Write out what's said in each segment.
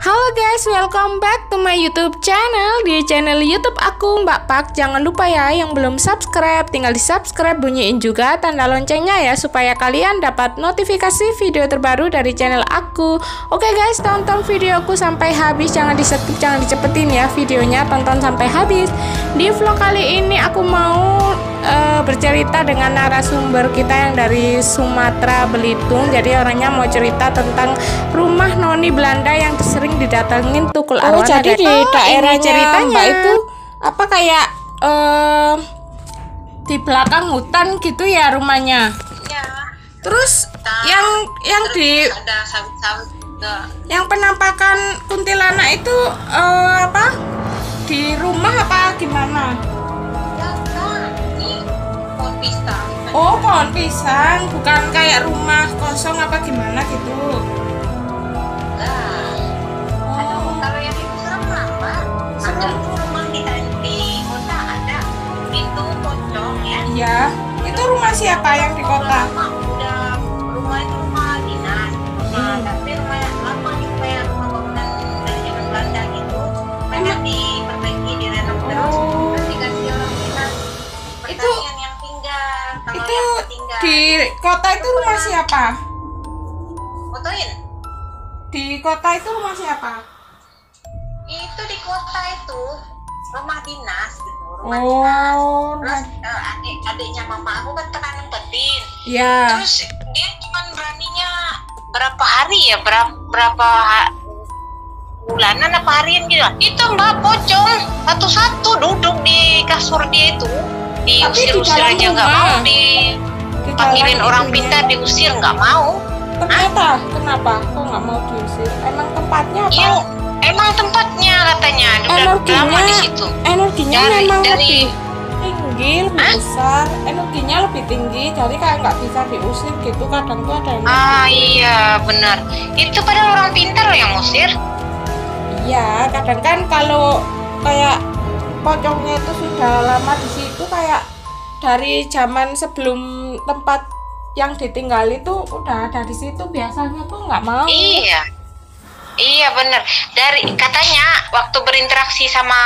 Halo guys, welcome back to my YouTube channel. Di channel YouTube aku Mbak Pak. Jangan lupa ya, yang belum subscribe tinggal di subscribe, bunyiin juga tanda loncengnya ya, supaya kalian dapat notifikasi video terbaru dari channel aku. Oke guys, tonton videoku sampai habis, jangan di skip, jangan dicepetin ya videonya, tonton sampai habis. Di vlog kali ini aku mau bercerita dengan narasumber kita yang dari Sumatera Belitung. Jadi orangnya mau cerita tentang rumah noni Belanda yang sering didatengin tukul arwana. Jadi di daerahnya ceritanya Mbak itu apa kayak di belakang hutan gitu ya rumahnya. Ya. Terus yang di ada sawit-sawit juga. yang penampakan kuntilanak itu apa? Di rumah apa gimana? Ini pohon pisang. Oh, pohon pisang, bukan kayak rumah kosong apa gimana gitu. Nah, kalau yang itu serem apa? Ada rumah di kota ada pintu pocong ya. Iya, itu rumah siapa yang di kota? Udah rumah itu rumah dinas. Nah, tapi rumah lama gitu kayak rumah bangunan dari zaman Belanda gitu. Banyak diperbaiki, direnov terus. Terus dikasih orang dinas. Pertanian yang tinggal. Kalau Itu yang tinggal di kota itu rumah siapa? fotoin. Di kota itu rumah siapa? Itu di kota itu rumah dinas gitu, rumah dinas. Oh, Terus adiknya mama aku kan pernah nempetin. ya. Terus dia cuma beraninya berapa hari ya, bulanan apa harian gitu. Itu Mbak pocong satu-satu duduk di kasur dia itu. Diusir-usir dalam aja nggak rumah. mau, dipanggilin dalam orang itunya. pintar diusir nggak mau. Ternyata kenapa? Kok nggak mau diusir? Emang tempatnya apa? Yang emang tempatnya katanya udah lama di situ. Energinya Dari- memang dari- lebih tinggi, lebih besar. Energinya lebih tinggi, jadi kayak nggak bisa diusir gitu. Kadang tuh ada yang Iya benar. Itu padahal orang pintar loh yang ngusir. iya, kadang kan kalau kayak pocongnya itu sudah lama di situ, kayak dari zaman sebelum tempat yang ditinggali tuh udah ada di situ, biasanya tuh nggak mau. Iya benar. Dari katanya waktu berinteraksi sama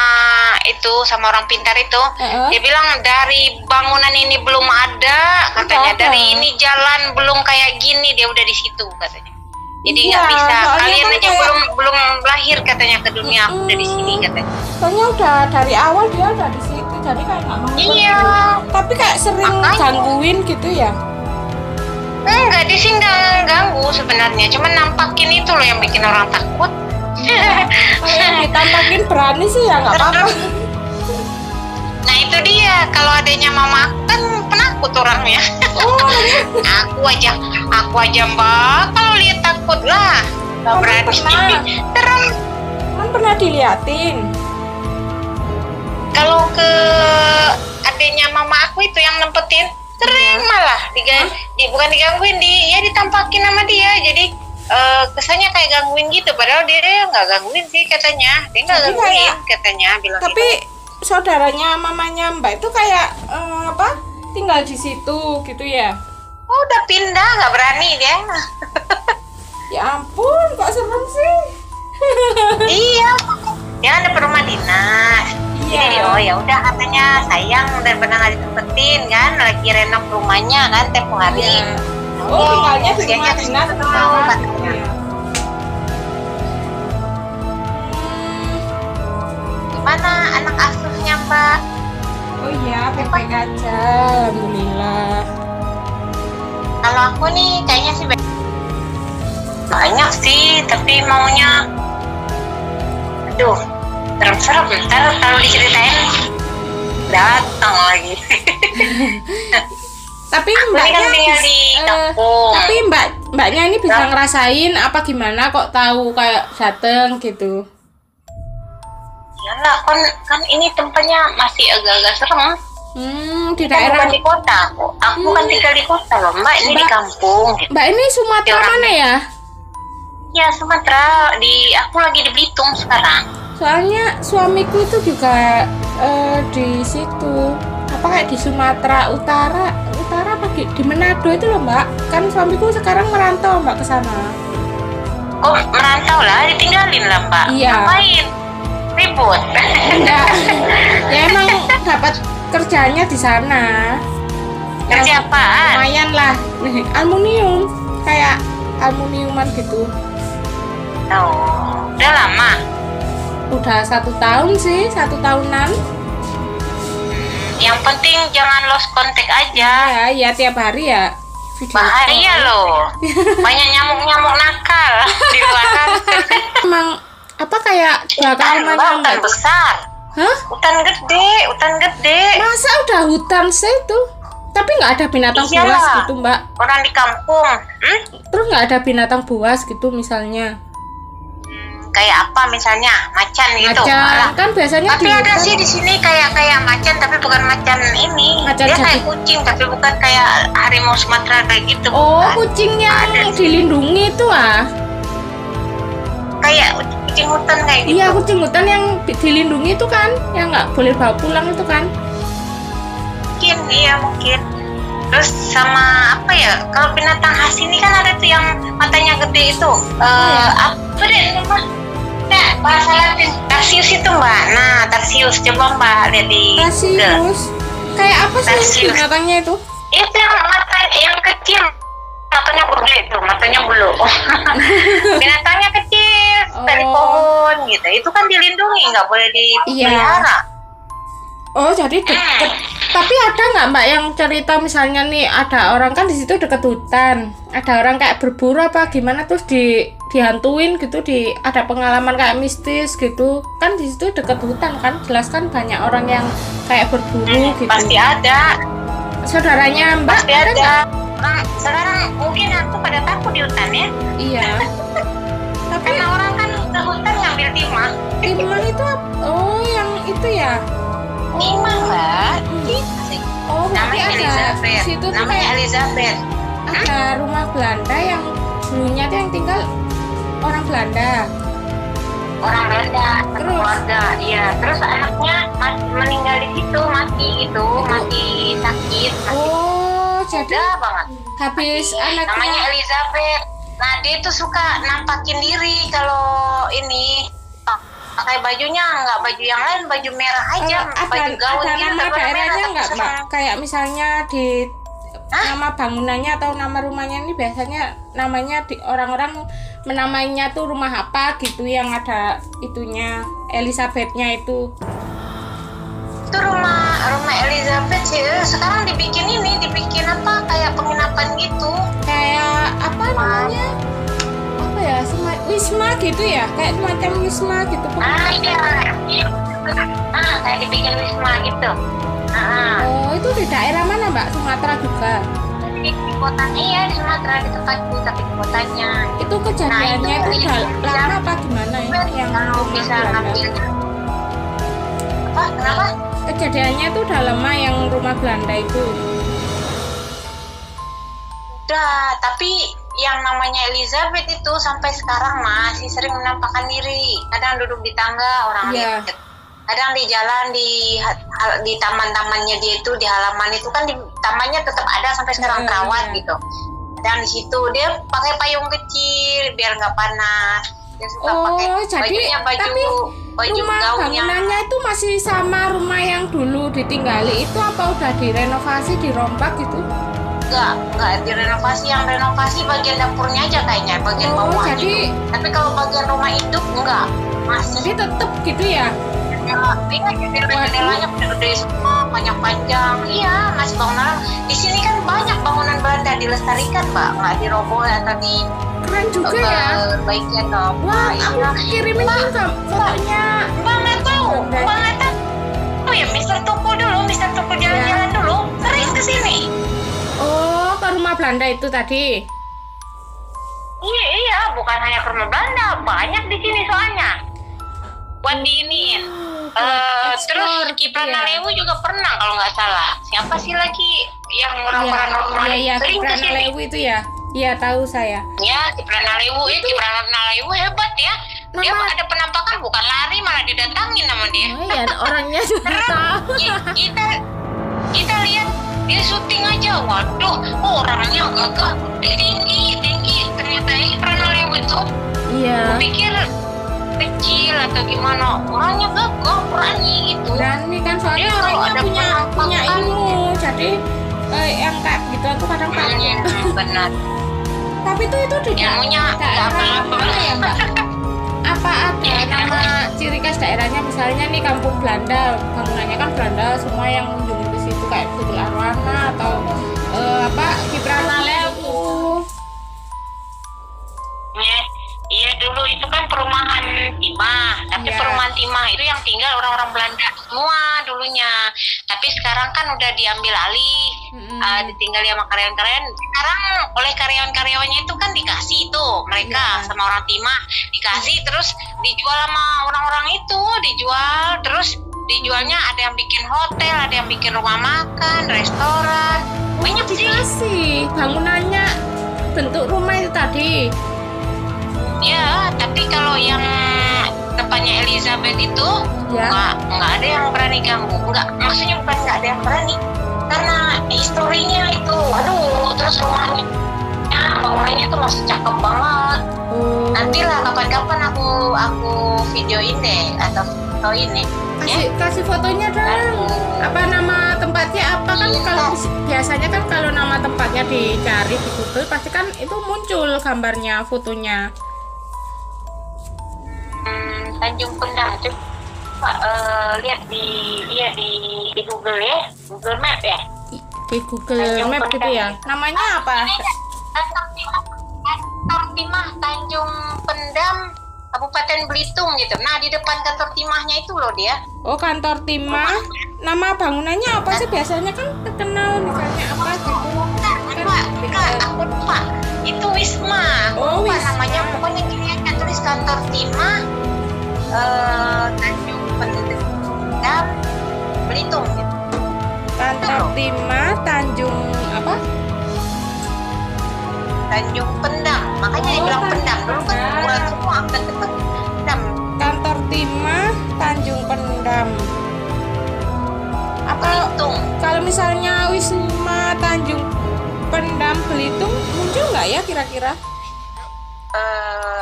orang pintar itu, dia bilang dari bangunan ini belum ada, katanya. Nggak ada. Dari ini jalan belum kayak gini, dia udah di situ katanya. Jadi Iya, nggak bisa. soalnya Kalian kan aja kayak- belum lahir katanya ke dunia, aku udah di sini katanya. Soalnya udah dari awal dia udah di situ, jadi kayak nggak mau. Iya. Tapi kayak sering Makanya. gangguin gitu ya. Enggak, dia sih nggak ganggu sebenarnya. Cuman nampakin itu loh yang bikin orang takut. Kalau ditampakin berani sih ya nggak apa-apa. Nah itu dia, kalau adanya mama aku kan penakut orangnya. aku aja Mbak, kalau lihat takut lah, nggak Kamu berani. pernah? Terus Kan pernah diliatin. kalau ke adanya mama aku itu yang nempetin, sering malah bukan digangguin, ditampakin sama dia. Jadi kesannya kayak gangguin gitu, padahal dia nggak gangguin sih katanya. Dia nggak Jadi gangguin kayak- katanya, bilang Tapi gitu. saudaranya mamanya Mbak itu kayak tinggal di situ gitu ya. Oh, udah pindah, nggak berani dia. Ya ampun, kok serem sih. Iya, dia kan dapat rumah dinas. Iya. Jadi oh ya udah katanya sayang daripada nggak ditempetin kan, lagi renov rumahnya kan tempo hari. Iya. Oh, tinggalnya di rumah dinas tahu sementara gitu katanya. ya. Gimana anak asuhnya Mbak? Oh iya, baik-baik aja, alhamdulillah. Kalau aku nih kayaknya sih banyak sih, tapi maunya, aduh, serem-serem. Ntar kalau diceritain datang lagi. Tapi Aku mbaknya kan tinggal di kampung. tapi mbaknya ini bisa ngerasain apa gimana kok tahu kayak dateng gitu. Iyalah, kan ini tempatnya masih agak-agak serem. Di Kan daerah bukan di kota. Aku kan tinggal di kota loh, Mbak. Ini di kampung. Gitu. Mbak ini Sumatera Orang- mana ya? Ya Sumatera. Aku lagi di Belitung sekarang. Soalnya suamiku itu juga di situ. Apa kayak di Sumatera Utara apa di Manado itu loh Mbak. Kan suamiku sekarang merantau Mbak ke sana. Oh merantau lah, ditinggalin lah Mbak? Iya. Ngapain? Ribut. Enggak. Ya emang dapat kerjanya di sana. Kerja apaan? Lumayan lah. Aluminium, kayak aluminiuman gitu. Oh, udah lama. Udah 1 tahun sih, 1 tahunan. Yang penting jangan lost contact aja. Ya tiap hari ya. Video Bahaya call. loh. Banyak nyamuk-nyamuk nakal di luar. Emang apa kayak bakal Mbak, hutan besar. Hah? Hutan gede. Masa udah hutan sih tuh? Tapi nggak ada binatang Iyalah. buas gitu, Mbak. Orang di kampung. Terus nggak ada binatang buas gitu misalnya. Kayak apa misalnya? Macan gitu. Macan Malah. kan biasanya Tapi di ada hutan. sih di sini kayak macan tapi bukan macan ini. Macan Dia jadi. kayak kucing tapi bukan kayak harimau Sumatera kayak gitu. Oh, bukan. kucing yang Ada. dilindungi itu ah. Kayak kucing hutan kayak gitu. Iya, kucing hutan yang dilindungi itu kan, yang nggak boleh bawa pulang itu kan. Mungkin. Terus sama apa ya? Kalau binatang khas ini kan ada tuh yang matanya gede itu. Apa deh nama? Nah, bahasa Latin Tarsius itu Mbak. Nah, Tarsius coba Mbak lihat di Google. Tarsius. Kayak apa sih Tarsius. binatangnya itu? Itu yang mata yang kecil. Matanya gede itu, matanya bulu. Binatangnya kecil dari Oh. pohon gitu. Itu kan dilindungi, nggak boleh dipelihara. Oh, jadi deket. Tapi ada nggak Mbak yang cerita misalnya nih ada orang kan di situ deket hutan, ada orang kayak berburu apa gimana terus dihantuin gitu, ada pengalaman kayak mistis gitu kan di situ deket hutan kan, jelas kan banyak orang yang kayak berburu gitu. Pasti ada. Saudaranya Mbak Pasti ada nggak? ada. Sekarang mungkin aku pada takut di hutan ya. Iya. Tapi Karena orang kan ke hutan ngambil timah. timang itu oh yang itu ya. Timah Mbak. Oh, berarti Namanya ada Elizabeth. situ tuh Namanya kayak Elizabeth. ada rumah Belanda yang dulunya tuh yang tinggal orang Belanda. Orang Belanda, satu Terus? keluarga. Iya. Terus anaknya meninggal di situ, mati gitu, mati sakit. Oh, jadi Udah banget. habis Namanya anaknya Elizabeth. Nah dia tuh suka nampakin diri kalau ini pakai bajunya nggak baju yang lain, baju merah aja, baju gaun ada gitu. nama tapi daerahnya merah, nggak tapi Mbak? senang. Kayak misalnya di nama bangunannya atau nama rumahnya ini biasanya namanya di orang-orang menamainya tuh rumah apa gitu yang ada itunya Elizabethnya itu. Itu rumah Elizabeth sih. Sekarang dibikin apa kayak penginapan gitu. Kayak apa namanya? Apa ya? Wisma gitu ya? Kayak semacam wisma gitu. Iya. Kayak dibikin wisma gitu. Oh, itu di daerah mana Mbak? Sumatera juga. Di kotanya ya di Sumatera di tempatku tapi di kotanya. Itu kejadiannya Nah, itu itu udah bisa- lama apa gimana ya? Yang kalau rumah bisa Belanda? ngambilnya. Apa? Kenapa? Kejadiannya itu udah lama yang rumah Belanda itu. Udah, tapi yang namanya Elizabeth itu sampai sekarang masih sering menampakkan diri. Kadang duduk di tangga orang Iya. lihat. Kadang di jalan di taman-tamannya dia itu di halaman itu kan di tamannya tetap ada sampai sekarang terawat Iya. gitu. Dan di situ dia pakai payung kecil biar nggak panas. Dia suka pakai jadi bajunya tapi baju rumah gaun yang bangunannya itu masih sama rumah yang dulu ditinggali itu apa udah direnovasi, dirombak gitu? enggak direnovasi, yang renovasi bagian dapurnya aja kayaknya, bagian Oh, bawah jadi- gitu. Tapi kalau bagian rumah induk enggak, masih Jadi tetep gitu ya? jendelanya gede semua, panjang-panjang. Iya, masih bangunan. Di sini kan banyak bangunan Belanda dilestarikan, Mbak, nggak diroboh atau di Keren juga ya. perbaiki atau apa. Wah, aku Iya. kirimin juga fotonya. Mbak nggak tahu, Mbak nggak tahu. Oh ya, Mister Toko dulu, Mister Toko jalan-jalan dulu, sering kesini. Oh, ke rumah Belanda itu tadi. Iya, bukan hanya ke rumah Belanda, banyak di sini soalnya. Buat diiniin. Terus Ki Pranalewu juga pernah kalau nggak salah. Siapa sih lagi yang orang paranormal Iya, sering Ki kesini? Pranalewu itu ya. Iya, tahu saya. Ya, Ki Pranalewu, Ki Pranalewu hebat ya. Dia Nama- ada penampakan bukan lari malah didatangin sama dia. Oh iya, orangnya juga tahu. Kita lihat dia syuting aja, waduh, orangnya gagah, tinggi. Ternyata Ki Pranalewu itu Iya. pikir kecil atau gimana, orangnya gagah berani gitu. Berani kan soalnya Jadi kalau orangnya ada punya penampakan ilmu. Jadi yang kayak gitu aku kadang takut. benar. Tapi itu di Ilmunya nggak daerah apa-apa. mana ya Mbak? Apa ada nama ciri khas daerahnya, misalnya nih kampung Belanda, bangunannya kan Belanda semua yang mengunjungi ke situ kayak Bukul Arwana atau Kipralale itu. Iya dulu itu kan perumahan timah, tapi Iya. perumahan timah itu yang tinggal orang-orang Belanda semua dulunya. Tapi sekarang kan udah diambil alih, ditinggal sama karyawan-karyawan. Sekarang oleh karyawan-karyawannya itu kan dikasih tuh mereka Iya. sama orang timah dikasih, terus dijual sama orang-orang itu, dijualnya ada yang bikin hotel, ada yang bikin rumah makan, restoran, banyak sih. Dikasih bangunannya bentuk rumah itu tadi. Ya, tapi kalau yang tempatnya Elizabeth itu Ya. nggak ada yang berani ganggu. Maksudnya bukan nggak ada yang berani, karena historinya itu, aduh, terus rumahnya, bangunannya tuh masih cakep banget. Oh. Nantilah kapan-kapan aku videoin deh atau fotoin nih. Kasih fotonya dong. Apa nama tempatnya apa kan? Kalau biasanya kan kalau nama tempatnya dicari di Google pasti kan itu muncul gambarnya, fotonya. Tanjung Pendang, coba lihat di Google ya, Google Map ya. Di Google Map gitu ya. Namanya apa? Kantor Timah Tanjung Pendam Kabupaten Belitung gitu. Nah, di depan kantor timahnya itu loh dia. Oh, kantor timah. Nama bangunannya apa sih? Biasanya kan terkenal misalnya apa gitu. Enggak, aku lupa. Itu Wisma. Oh, Lupa Wisma. namanya. Pokoknya gini aja, tulis kantor timah Tanjung Pendam Belitung gitu. Kantor timah Tanjung apa? Tanjung Pendam. Makanya dibilang Pendam. Dulu kan Pendam. kurang semua akan tetap Pendam. Kantor timah Tanjung Pendam. Apa Belitung. kalau misalnya Wisma Tanjung Pendam Belitung muncul nggak ya kira-kira?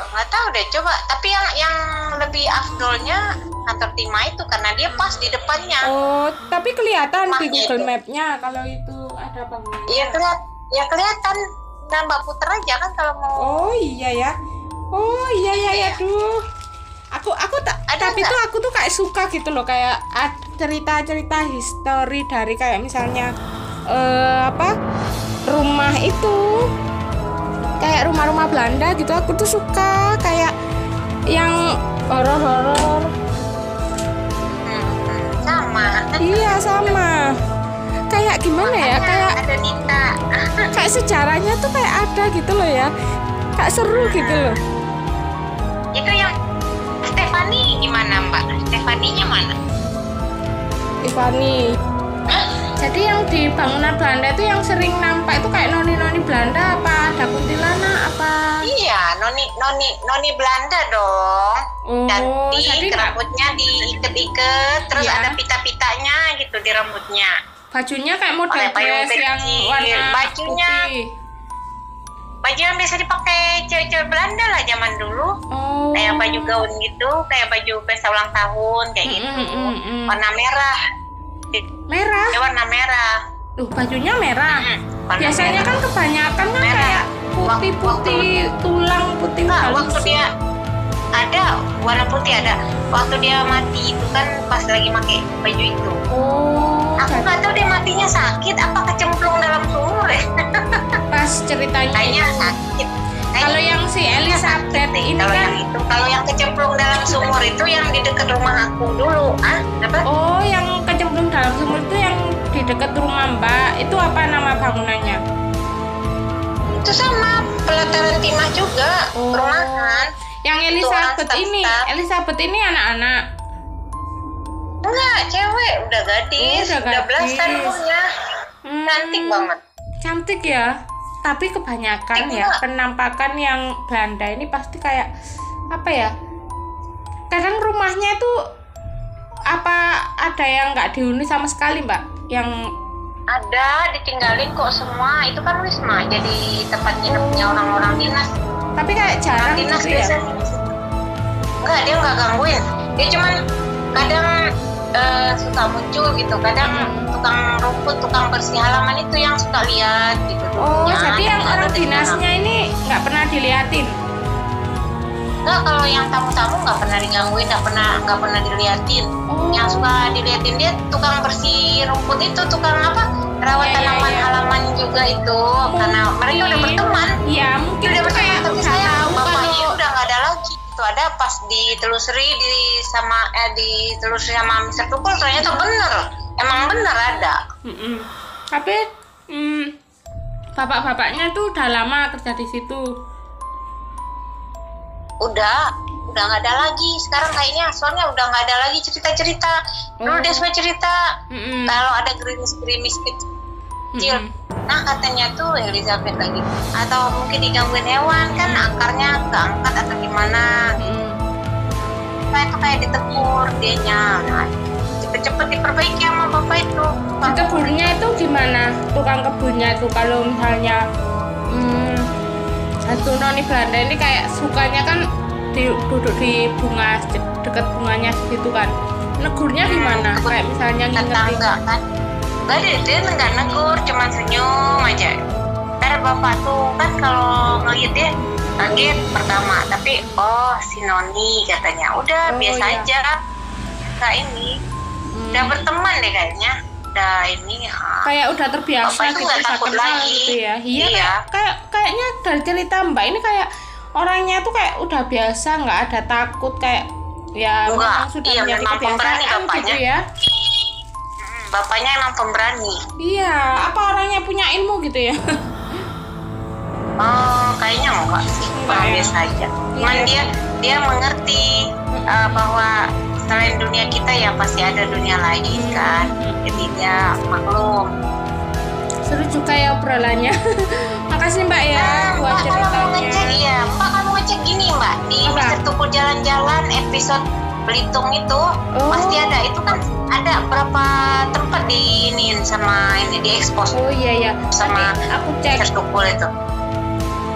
Nggak tahu deh, coba. Tapi yang lebih afdolnya kantor timah itu karena dia pas di depannya. Oh, tapi kelihatan di Maknya Google itu. Map-nya kalau itu ada bangunannya. Iya kelihatan. Nah, Mbak puter aja kan kalau mau. Oh iya ya. Oh iya ya ya duh. Aku tak Ada tapi nggak? tuh aku tuh kayak suka gitu loh, kayak cerita-cerita histori dari kayak misalnya rumah itu. Kayak rumah-rumah Belanda gitu, aku tuh suka kayak yang horor-horor. Sama. Iya sama. Kayak gimana ya? Kayak Ada Nita. kayak sejarahnya tuh kayak ada gitu loh ya. Kayak seru gitu loh. Itu yang Stefani gimana, Mbak? Stefaninya mana? Tiffany. Jadi yang di bangunan Belanda itu yang sering nampak itu kayak noni-noni Belanda apa ada kuntilanak apa? Iya, noni Belanda dong. Oh, jadi Cantik, rambutnya diikat-ikat, terus Iya. ada pita-pitanya gitu di rambutnya. bajunya kayak model Pakai payung dress yang kecil. warna Bajunya putih. Baju yang biasa dipakai cewek-cewek Belanda lah zaman dulu. Oh. Kayak baju gaun gitu, kayak baju pesta ulang tahun kayak gitu. Warna merah. Merah. Dia warna merah. Bajunya merah. Warna Biasanya merah. kan kebanyakan kan Merah. kayak putih-putih, tulang putih Enggak, halus. waktu dia ada warna putih ada. Waktu dia mati itu kan pas lagi pakai baju itu. Oh, Aku jadi nggak tahu dia matinya sakit apa kecemplung dalam sumur ya. pas ceritanya Kayaknya itu. sakit. Kalau yang si Elizabeth ini kalau kan yang itu, kalau yang kecemplung dalam sumur itu yang di dekat rumah aku dulu. Apa? oh, yang kecemplung dalam sumur itu yang di dekat rumah Mbak. Itu apa nama bangunannya? Itu sama pelataran timah juga, Oh. perumahan. Yang Elizabeth orang ini, staff-staff. Elizabeth ini anak-anak. Enggak, cewek, udah gadis, Oh, udah udah belasan gadis. umurnya. Cantik banget. Cantik ya. Tapi kebanyakan Cantik ya nggak? penampakan yang Belanda ini pasti kayak apa ya? Kadang rumahnya itu apa ada yang nggak dihuni sama sekali, Mbak? Yang Ada, ditinggalin kok semua. Itu kan wisma, jadi tempat nginepnya orang-orang dinas. tapi kayak jarang Dinas gitu ya. biasanya. Enggak, dia nggak gangguin. Dia cuman kadang suka muncul gitu. Kadang tukang rumput, tukang bersih halaman itu yang suka lihat gitu. Oh, Ya, jadi yang ada orang di dalam. dinasnya ini nggak pernah diliatin? Enggak, kalau yang tamu-tamu nggak pernah digangguin, nggak pernah diliatin. Oh. Yang suka diliatin dia tukang bersih rumput itu, tukang apa? Rawat Iya, tanaman iya. halaman juga itu. Karena mereka udah berteman. Iya, mungkin Udah itu berteman, kayak tapi udah saya tahu bapaknya kalau udah nggak ada lagi. Itu ada pas ditelusuri ditelusuri sama Mr. Tukul, ternyata bener. Emang bener ada. Tapi bapak-bapaknya tuh udah lama kerja di situ. Udah nggak ada lagi sekarang kayaknya, soalnya udah nggak ada lagi cerita-cerita. Dulu dia suka cerita kalau ada gerimis-gerimis kecil. Nah katanya tuh Elizabeth lagi, atau mungkin digangguin hewan kan, akarnya keangkat atau gimana. Itu kayak ditegur dianya. Nah, cepet-cepet diperbaiki sama bapak itu. Diteburnya itu gimana? Tukang kebunnya itu kalau misalnya satu noni Belanda ini kayak sukanya kan duduk di bunga, deket bunganya gitu kan. Negurnya gimana? Kayak misalnya ngingetin. Tetangga kan. Gak ada, dia nggak negur, cuma senyum aja. Ntar bapak tuh kan kalau ngeliat dia kaget pertama, tapi oh si Noni katanya. Udah biasa iya. aja. Kayak ini. Udah berteman deh kayaknya. Udah ini. Kayak udah terbiasa bapak itu gitu, nggak udah takut kenal lagi. gitu ya. Iya. Iya. Kayaknya dari cerita Mbak ini kayak orangnya tuh kayak udah biasa, nggak ada takut, kayak ya Enggak, memang sudah iya, menjadi memang pemberani kebiasaan gitu bapaknya. ya. Bapaknya emang pemberani. Iya, apa orangnya punya ilmu gitu ya? Oh, kayaknya enggak sih, Enggak ya? biasa aja. Cuman dia mengerti bahwa selain dunia kita ya pasti ada dunia lain kan. Jadi dia maklum. Seru juga ya obrolannya. Makasih Mbak ya buat Mbak kalau mau ngecek ceritanya. ya, Mbak kamu ngecek gini Mbak di Apa? Mr. Tukul Jalan-Jalan episode Belitung itu pasti ada. Itu kan ada berapa tempat diinin sama ini diekspos Oh iya ya. sama Nanti aku cek. Mr. Tukul itu.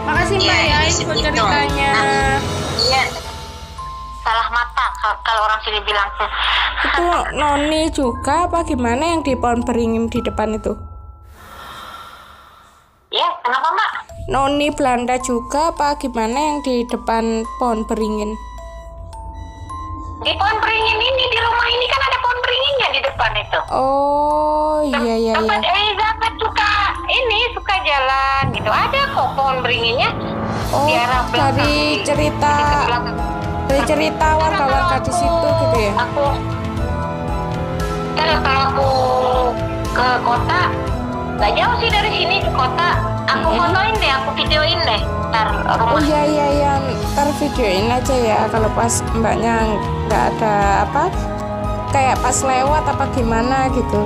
Makasih Mbak Iya, ya di info situ. ceritanya. Nah, iya. Salah mata kalau orang sini bilang. Itu Noni juga apa gimana yang di pohon beringin di depan itu? Ya, kenapa Mbak? Noni Belanda juga apa gimana yang di depan pohon beringin? Di pohon beringin ini, di rumah ini kan ada pohon beringinnya di depan itu. Oh iya iya Tempat iya. Elizabeth suka jalan gitu. Ada kok pohon beringinnya. Oh di arah belakang, dari di cerita belakang. warga-warga di situ gitu ya? Kalau aku ke kota, nggak jauh sih dari sini ke kota. Aku fotoin deh, aku videoin deh. Ntar Oh rumah. iya ntar videoin aja ya kalau pas mbaknya nggak ada apa kayak pas lewat apa gimana gitu.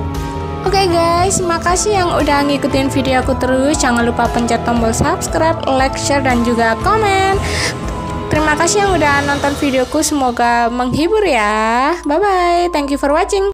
Oke guys, makasih yang udah ngikutin video aku terus. Jangan lupa pencet tombol subscribe, like, share, dan juga komen. Terima kasih yang udah nonton videoku, semoga menghibur ya. Bye bye, thank you for watching.